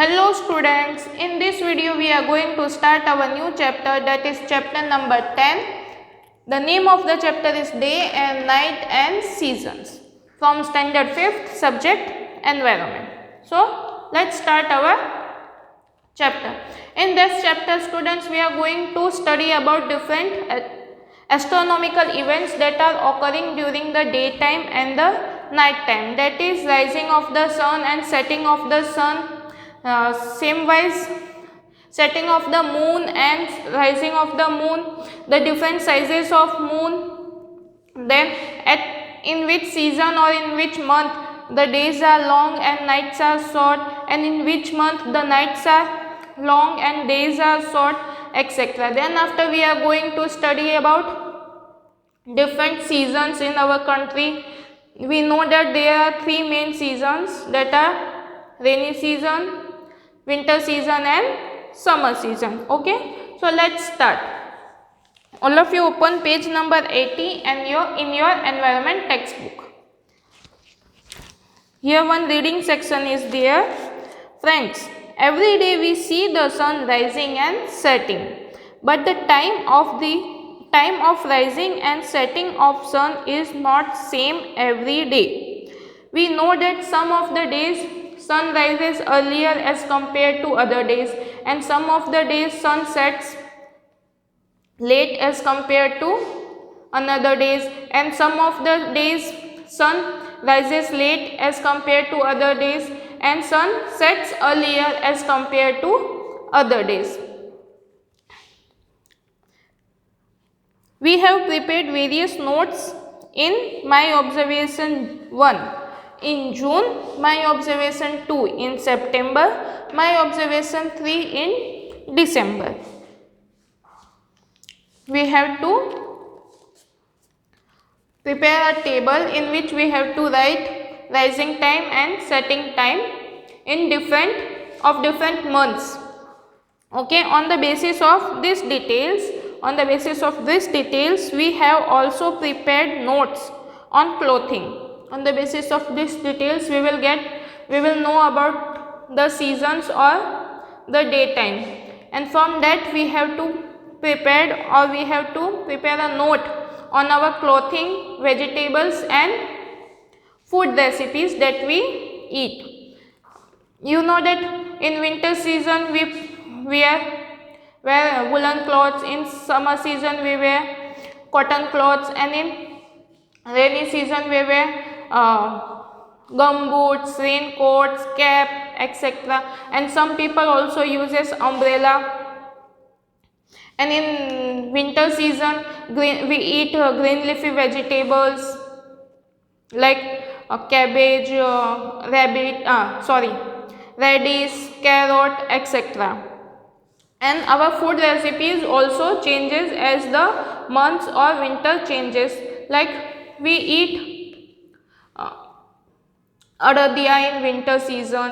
Hello students, in this video we are going to start our new chapter, that is chapter number 10. The name of the chapter is Day and Night and Seasons from standard 5th subject Environment. So let's start our chapter. In this chapter students, we are going to study about different astronomical events that are occurring during the daytime and the night time, that is rising of the sun and setting of the sun. Same wise, setting of the moon and rising of the moon, the different sizes of moon, then in which season or in which month the days are long and nights are short, and in which month the nights are long and days are short, etc. Then after we are going to study about different seasons in our country. We know that there are three main seasons, that are rainy season, winter season and summer season. Okay, so let's start. All of you open page number 80 and in your environment textbook. Here one reading section is there. Friends, every day we see the sun rising and setting, but the time of rising and setting of sun is not same every day. We know that some of the days sun rises earlier as compared to other days, and some of the days sun sets late as compared to another days, and some of the days sun rises late as compared to other days, and sun sets earlier as compared to other days. We have prepared various notes in my observation 1 in June, my observation 2 in September, my observation 3 in December. We have to prepare a table in which we have to write rising time and setting time in different months. Okay, on the basis of these details, we have also prepared notes on clothing. On the basis of these details, we will know about the seasons or the daytime, and from that we have to prepare a note on our clothing, vegetables and food recipes that we eat. You know that in winter season we wear woolen clothes, in summer season we wear cotton clothes, and in rainy season we wear gumboots, raincoats, cap, etc. And some people also uses umbrella. And in winter season we eat green leafy vegetables like cabbage, radish, carrot, etc. And our food recipes also changes as the months or winter changes, like we eat Aradhya in winter season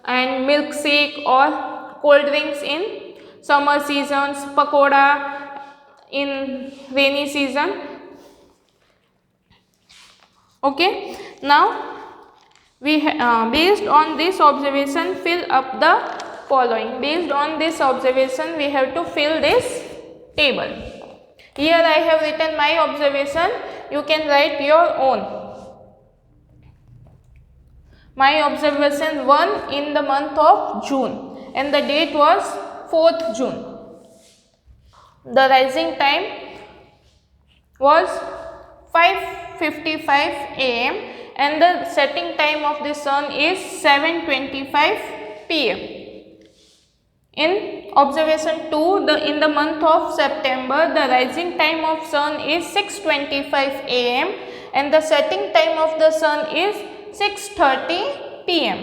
and milkshake or cold drinks in summer seasons, pakoda in rainy season. Okay, now we based on this observation fill up the following. Based on this observation we have to fill this table. Here I have written my observation, you can write your own. My observation 1 in the month of June, and the date was 4th June. The rising time was 5:55 am and the setting time of the sun is 7:25 pm. In observation 2, in the month of September, the rising time of sun is 6:25 am and the setting time of the sun is 6:30 pm.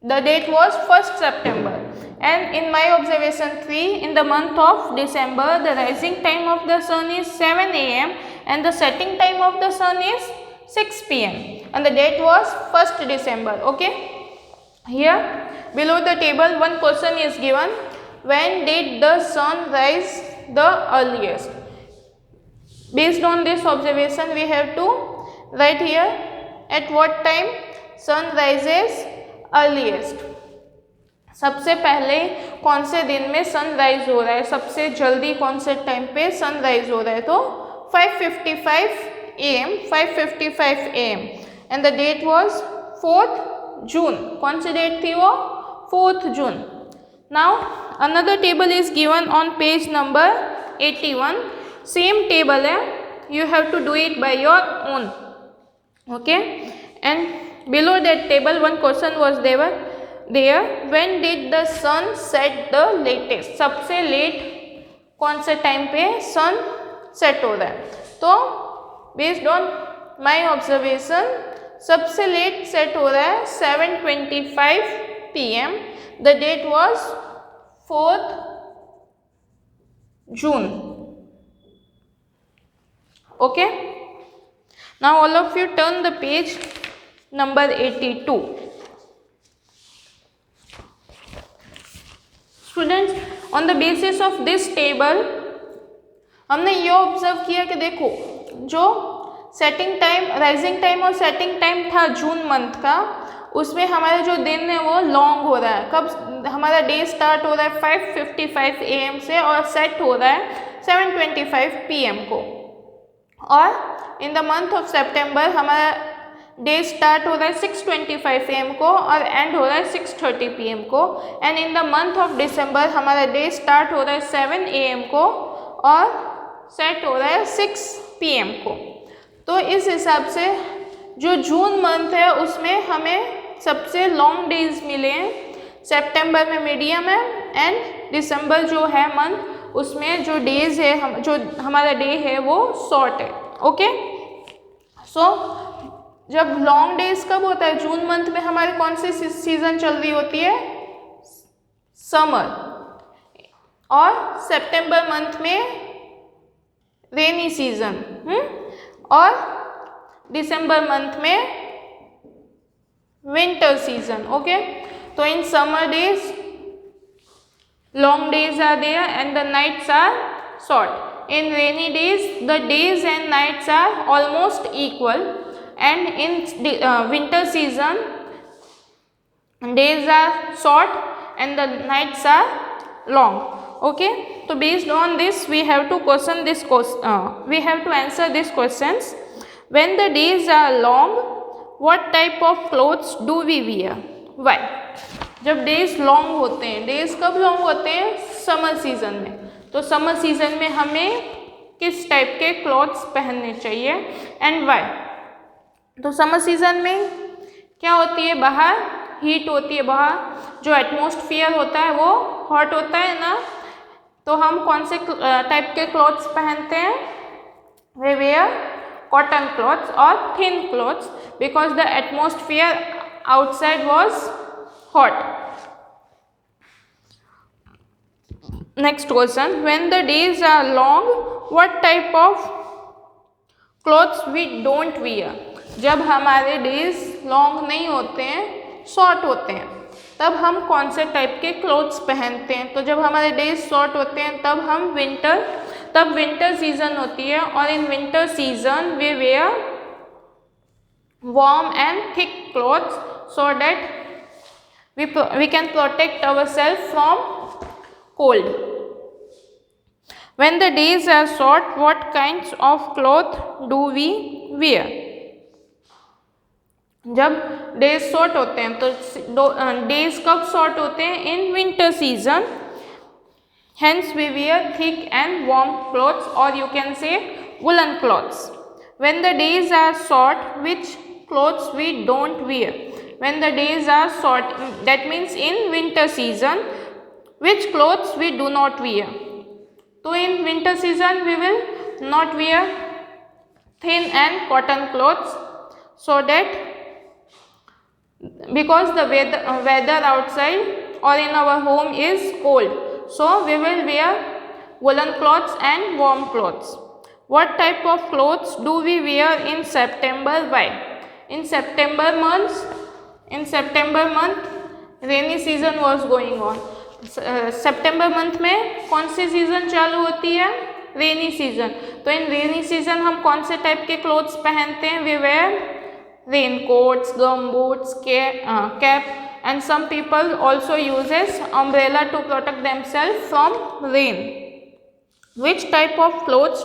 The date was 1st September. And in my observation 3, in the month of December, the rising time of the sun is 7 am and the setting time of the sun is 6 pm. And the date was 1st December. Okay. Here below the table one question is given. When did the sun rise the earliest? Based on this observation we have to write here at what time sun rises earliest. सबसे पहले कौन से दिन में sunrise हो रहा है, सबसे जल्दी कौन से टाइम पे सनराइज हो रहा है, तो 5:55 AM, 5:55 AM and the date was 4th June. कौन सी डेट थी वो, 4th June. Now another table is given on page number 81. Same table है, you have to do it by your own. Okay, and below that table one question was there. When did the sun set the latest? सबसे late कौन से time पे सन set हो रहा है, तो based on my observation सबसे late set हो रहा है 7:25 PM. The date was 4th June. Okay, now all of you turn the page number 82. Students, on the basis of this table हमने ये ऑब्जर्व किया कि देखो जो सेटिंग टाइम, राइजिंग टाइम और सेटिंग टाइम था जून मंथ का, उसमें हमारे जो दिन है वो लॉन्ग हो रहा है. कब हमारा डे स्टार्ट हो रहा है 5:55 AM से और सेट हो रहा है 7:25 PM को. और इन द मंथ ऑफ सितंबर हमारा डे स्टार्ट हो रहा है 6:25 AM को और एंड हो रहा है 6:30 PM को. And in the month of December हमारा डे स्टार्ट हो रहा है 7 AM को और सेट हो रहा है 6 PM को. तो इस हिसाब से जो जून मंथ है उसमें हमें सबसे लॉन्ग डेज मिले हैं. सितंबर में मीडियम है एंड दिसंबर जो है मंथ उसमें जो डेज है, जो हमारा डे है वो शॉर्ट है. ओके, सो जब लॉन्ग डेज कब होता है, जून मंथ में हमारे कौन सी सीजन चल रही होती है, समर. और सितंबर मंथ में रेनी सीजन, और दिसंबर मंथ में विंटर सीजन. ओके, तो in summer days long days are there and the nights are short. In rainy days the days and nights are almost equal, and in winter season days are short and the nights are long. Okay, so based on this we have to we have to answer these questions. When the days are long, what type of clothes do we wear? Why? जब days long होते हैं, days कब long होते हैं, summer season में. तो summer season में हमें किस टाइप के क्लॉथ्स पहनने चाहिए एंड वाई. तो समर सीजन में क्या होती है, बाहर हीट होती है, बाहर जो एटमॉस्फेयर होता है वो हॉट होता है ना. तो हम कौन से टाइप के क्लॉथ्स पहनते हैं, वे वेयर कॉटन क्लॉथ्स और thin clothes because the atmosphere outside was hot. Next question, when the days are long, what type of clothes we don't wear? जब हमारे डेज लॉन्ग नहीं होते हैं, शॉर्ट होते हैं, तब हम कौन से टाइप के क्लोथ्स पहनते हैं. तो जब हमारे डेज शॉर्ट होते हैं तब हम विंटर सीजन होती है, और in winter season we wear warm and thick clothes so that we can protect ourselves from cold. When the days are short, what kinds of cloth do we wear? जब days short होते हैं तो days कब short होते हैं, इन winter season. Hence we wear thick and warm clothes, or you can say woolen clothes. When the days are short, which clothes we don't wear? When the days are short, that means in winter season, which clothes we do not wear? So in winter season we will not wear thin and cotton clothes, so that because the weather outside or in our home is cold, so we will wear woolen clothes and warm clothes. What type of clothes do we wear in September? Why? In September month rainy season was going on. September month में कौन सी season चालू होती है, rainy season. तो इन rainy season हम कौन से type के क्लोथ्स पहनते हैं, we wear rain coats, gum boots, cap and some people also uses umbrella to protect themselves from rain. Which type of clothes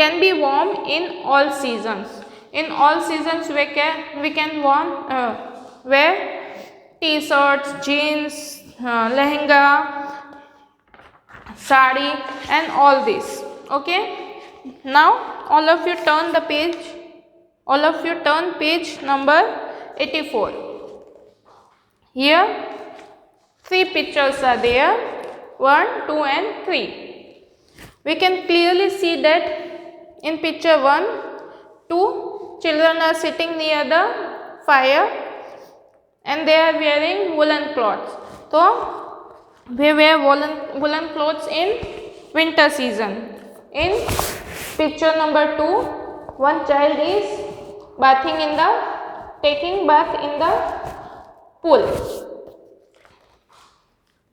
can be worn in all seasons? In all seasons we can wear t-shirts, jeans, lehenga, sari and all this. Okay, now all of you turn page number 84. Here 3 pictures are there, 1, 2 and 3. We can clearly see that in picture 1, 2 children are sitting near the fire and they are wearing woolen clothes. So they wear woolen clothes in winter season. In picture number 2, one child is taking bath in the pool.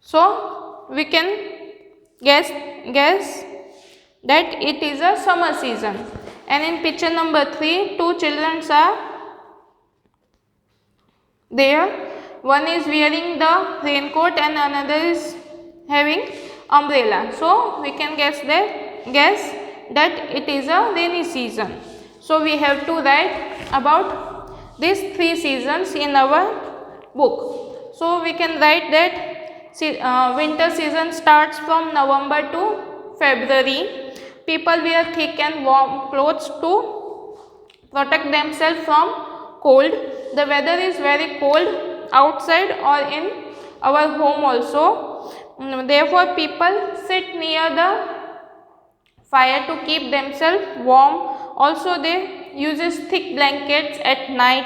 So we can guess that it is a summer season. And in picture number 3, 2 children are there. One is wearing the raincoat and another is having umbrella. So we can guess that it is a rainy season. So we have to write about these 3 seasons in our book. So we can write that winter season starts from November to February. People wear thick and warm clothes to protect themselves from cold. The weather is very cold outside or in our home also. Therefore people sit near the fire to keep themselves warm. Also they uses thick blankets at night,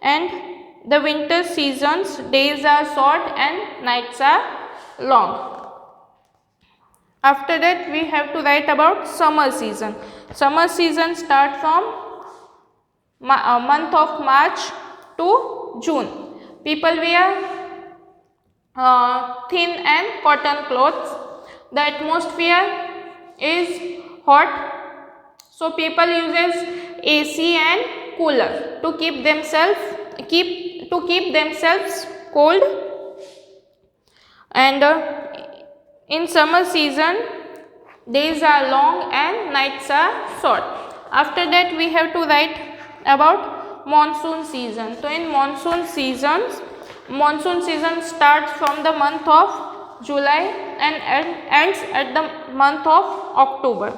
and the winter season's days are short and nights are long. After that we have to write about summer season. Summer season starts from month of March to June. People wear thin and cotton clothes. The atmosphere is hot, so people uses AC and cooler to keep themselves cold. And in summer season days are long and nights are short. After that we have to write about monsoon season. So in monsoon season starts from the month of July and ends at the month of October.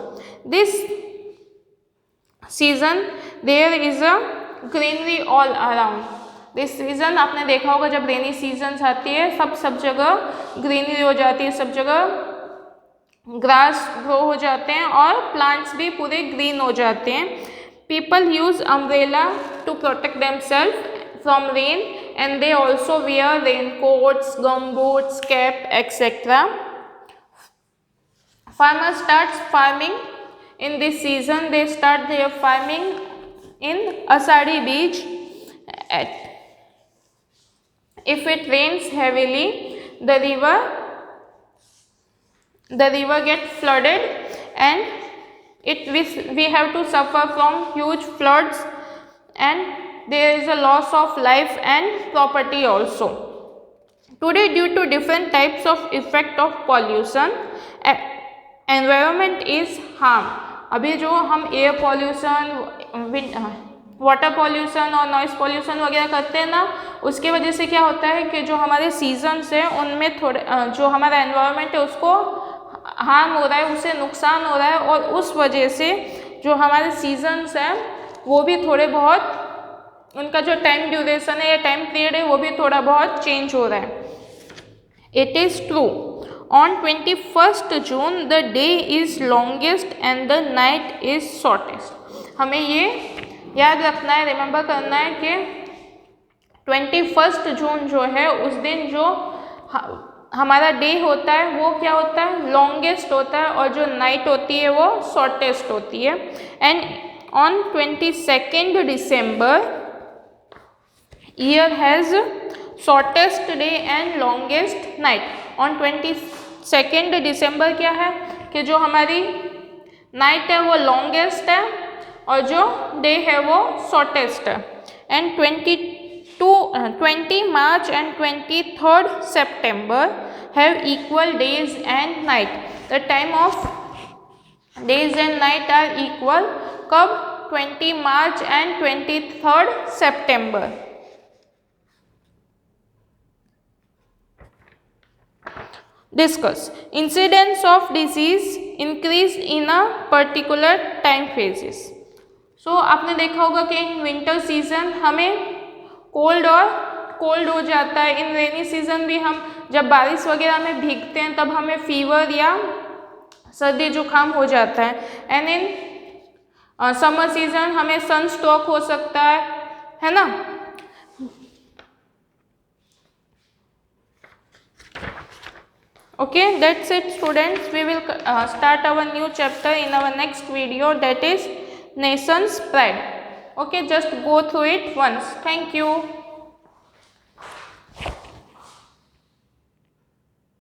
This season there is a greenery all around. This season आपने देखा होगा जब rainy seasons आती है सब जगह greenery हो जाती है, सब जगह ग्रास ग्रो हो जाते हैं और प्लांट्स भी पूरे ग्रीन हो जाते हैं. People use umbrella to protect themselves from rain and they also wear raincoats, gumboots, cap etcetera. Farmers starts farming in this season. They start their farming in Asadi beach. If it rains heavily, the river gets flooded and we have to suffer from huge floods, and there is a loss of life and property also. Today, due to different types of effect of pollution, environment is harmed. अभी जो हम air pollution, water pollution और noise pollution वगैरह करते हैं ना, उसके वजह से क्या होता है कि जो हमारे सीजन्स हैं उनमें थोड़े जो हमारा एनवायरनमेंट है उसको हार्म हो रहा है, उसे नुकसान हो रहा है, और उस वजह से जो हमारे सीजन्स हैं वो भी थोड़े बहुत उनका जो टाइम ड्यूरेशन है या टाइम पीरियड है वो भी थोड़ा बहुत चेंज हो रहा है. It is true. On 21st June the day is longest and the night is shortest. हमें ये याद रखना है, रिमेंबर करना है कि 21 जून जो है उस दिन जो हमारा डे होता है वो क्या होता है, लॉन्गेस्ट होता है, और जो नाइट होती है वो शॉर्टेस्ट होती है. And on 22nd December year has shortest day and longest night. On 22nd December क्या है कि जो हमारी नाइट है वो लॉन्गेस्ट है और जो डे है वो शॉर्टेस्ट है. And 22 20 March and 23rd September have equal days and night. The time of days and night are equal. कब? 20 March and 23rd September. Discuss. Incidence of disease increased in a particular time phases. So आपने देखा होगा कि इन winter season हमें cold हो जाता है. इन rainy season भी हम जब बारिश वगैरह में भीगते हैं तब हमें फीवर या सर्दी जुकाम हो जाता है. एंड इन समर सीजन हमें सनस्ट्रोक हो सकता है ना. Okay, that's it students. We will start our new chapter in our next video, that is nation's pride. Okay, just go through it once. Thank you.